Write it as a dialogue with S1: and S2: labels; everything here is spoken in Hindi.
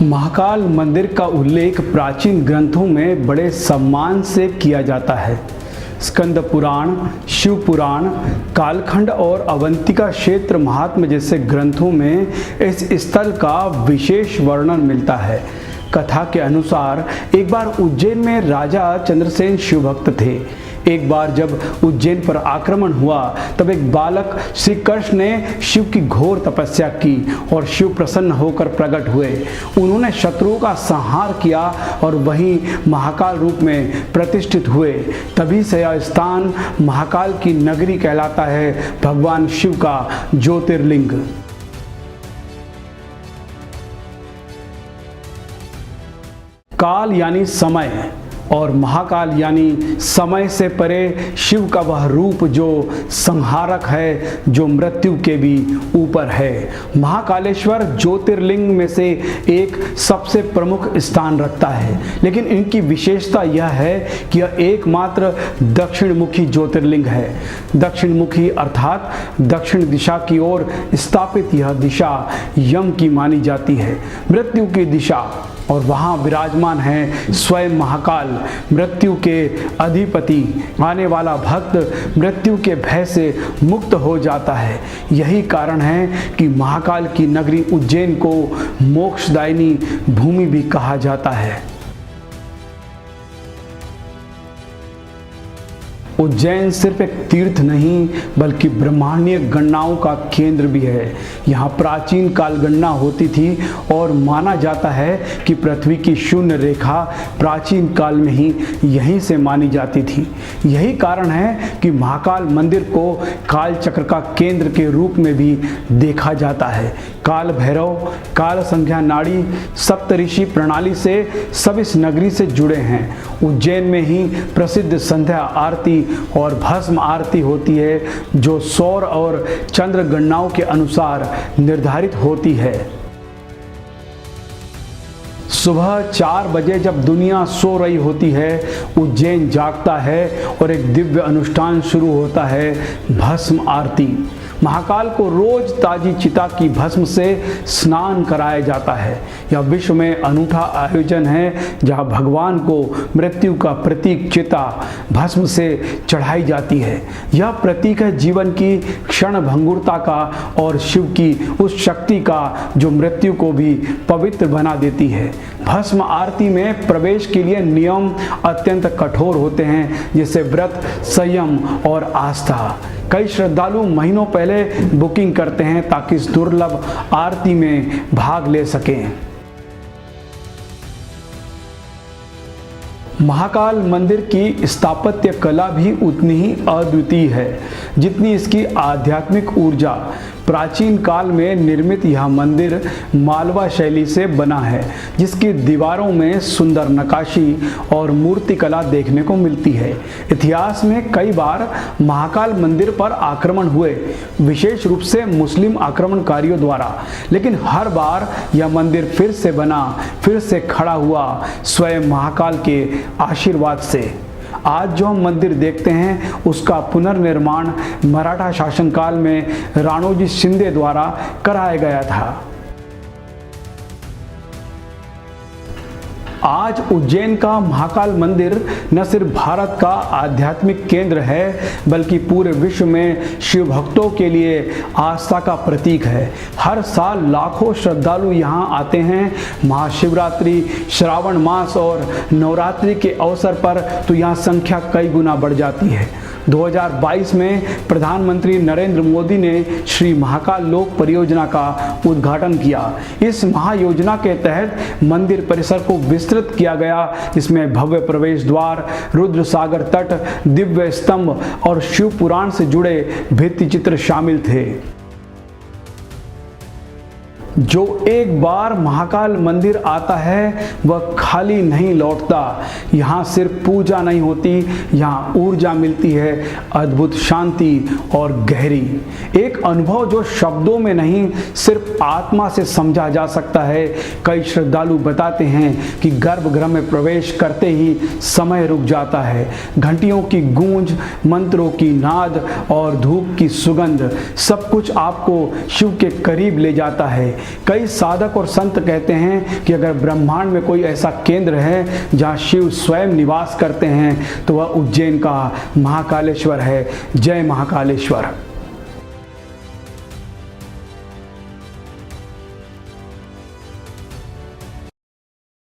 S1: महाकाल मंदिर का उल्लेख प्राचीन ग्रंथों में बड़े सम्मान से किया जाता है। स्कंद पुराण, शिव पुराण, कालखंड और अवंतिका क्षेत्र महात्म्य जैसे ग्रंथों में इस स्थल का विशेष वर्णन मिलता है। कथा के अनुसार एक बार उज्जैन में राजा चंद्रसेन शिव भक्त थे। एक बार जब उज्जैन पर आक्रमण हुआ तब एक बालक श्री कृष्ण ने शिव की घोर तपस्या की और शिव प्रसन्न होकर प्रकट हुए। उन्होंने शत्रुओं का संहार किया और वहीं महाकाल रूप में प्रतिष्ठित हुए। तभी से यह स्थान महाकाल की नगरी कहलाता है, भगवान शिव का ज्योतिर्लिंग। काल यानी समय और महाकाल यानी समय से परे शिव का वह रूप जो संहारक है, जो मृत्यु के भी ऊपर है। महाकालेश्वर ज्योतिर्लिंग में से एक सबसे प्रमुख स्थान रखता है, लेकिन इनकी विशेषता यह है कि यह एकमात्र दक्षिण मुखी ज्योतिर्लिंग है। दक्षिण मुखी अर्थात दक्षिण दिशा की ओर स्थापित यह दिशा यम की मानी जाती है, मृत्यु की दिशा, और वहाँ विराजमान है स्वयं महाकाल, मृत्यु के अधिपति। आने वाला भक्त मृत्यु के भय से मुक्त हो जाता है। यही कारण है कि महाकाल की नगरी उज्जैन को मोक्षदायिनी भूमि भी कहा जाता है। उज्जैन सिर्फ एक तीर्थ नहीं बल्कि ब्रह्मांडीय गणनाओं का केंद्र भी है। यहाँ प्राचीन काल गणना होती थी और माना जाता है कि पृथ्वी की शून्य रेखा प्राचीन काल में ही यहीं से मानी जाती थी। यही कारण है कि महाकाल मंदिर को काल चक्र का केंद्र के रूप में भी देखा जाता है। काल भैरव, काल संख्या नाड़ी, सप्तऋषि प्रणाली से सब इस नगरी से जुड़े हैं। उज्जैन में ही प्रसिद्ध संध्या आरती और भस्म आरती होती है, जो सौर और चंद्र गणनाओं के अनुसार निर्धारित होती है। सुबह 4 बजे जब दुनिया सो रही होती है, उज्जैन जागता है और एक दिव्य अनुष्ठान शुरू होता है, भस्म आरती। महाकाल को रोज ताजी चिता की भस्म से स्नान कराया जाता है। यह विश्व में अनूठा आयोजन है जहां भगवान को मृत्यु का प्रतीक चिता भस्म से चढ़ाई जाती है। यह प्रतीक है जीवन की क्षण भंगुरता का और शिव की उस शक्ति का जो मृत्यु को भी पवित्र बना देती है। भस्म आरती में प्रवेश के लिए नियम अत्यंत कठोर होते हैं, जैसे व्रत, संयम और आस्था। कई श्रद्धालु महीनों पहले बुकिंग करते हैं ताकि इस दुर्लभ आरती में भाग ले सकें। महाकाल मंदिर की स्थापत्य कला भी उतनी ही अद्वितीय है जितनी इसकी आध्यात्मिक ऊर्जा। प्राचीन काल में निर्मित यह मंदिर मालवा शैली से बना है, जिसकी दीवारों में सुंदर नक्काशी और मूर्तिकला देखने को मिलती है। इतिहास में कई बार महाकाल मंदिर पर आक्रमण हुए, विशेष रूप से मुस्लिम आक्रमणकारियों द्वारा, लेकिन हर बार यह मंदिर फिर से बना, फिर से खड़ा हुआ स्वयं महाकाल के आशीर्वाद से। आज जो हम मंदिर देखते हैं उसका पुनर्निर्माण मराठा शासनकाल में राणोजी शिंदे द्वारा कराया गया था। आज उज्जैन का महाकाल मंदिर न सिर्फ भारत का आध्यात्मिक केंद्र है बल्कि पूरे विश्व में शिव भक्तों के लिए आस्था का प्रतीक है। हर साल लाखों श्रद्धालु यहाँ आते हैं। महाशिवरात्रि, श्रावण मास और नवरात्रि के अवसर पर तो यहाँ संख्या कई गुना बढ़ जाती है। 2022 में प्रधानमंत्री नरेंद्र मोदी ने श्री महाकाल लोक परियोजना का उद्घाटन किया। इस महायोजना के तहत मंदिर परिसर को विस्तृत किया गया, जिसमें भव्य प्रवेश द्वार, रुद्र सागर तट, दिव्य स्तंभ और शिव पुराण से जुड़े भित्ति चित्र शामिल थे। जो एक बार महाकाल मंदिर आता है वह खाली नहीं लौटता। यहाँ सिर्फ पूजा नहीं होती, यहाँ ऊर्जा मिलती है, अद्भुत शांति और गहरी एक अनुभव जो शब्दों में नहीं सिर्फ आत्मा से समझा जा सकता है। कई श्रद्धालु बताते हैं कि गर्भगृह में प्रवेश करते ही समय रुक जाता है। घंटियों की गूंज, मंत्रों की नाद और धूप की सुगंध सब कुछ आपको शिव के करीब ले जाता है। कई साधक और संत कहते हैं कि अगर ब्रह्मांड में कोई ऐसा केंद्र है जहाँ शिव स्वयं निवास करते हैं तो वह उज्जैन का महाकालेश्वर है। जय महाकालेश्वर।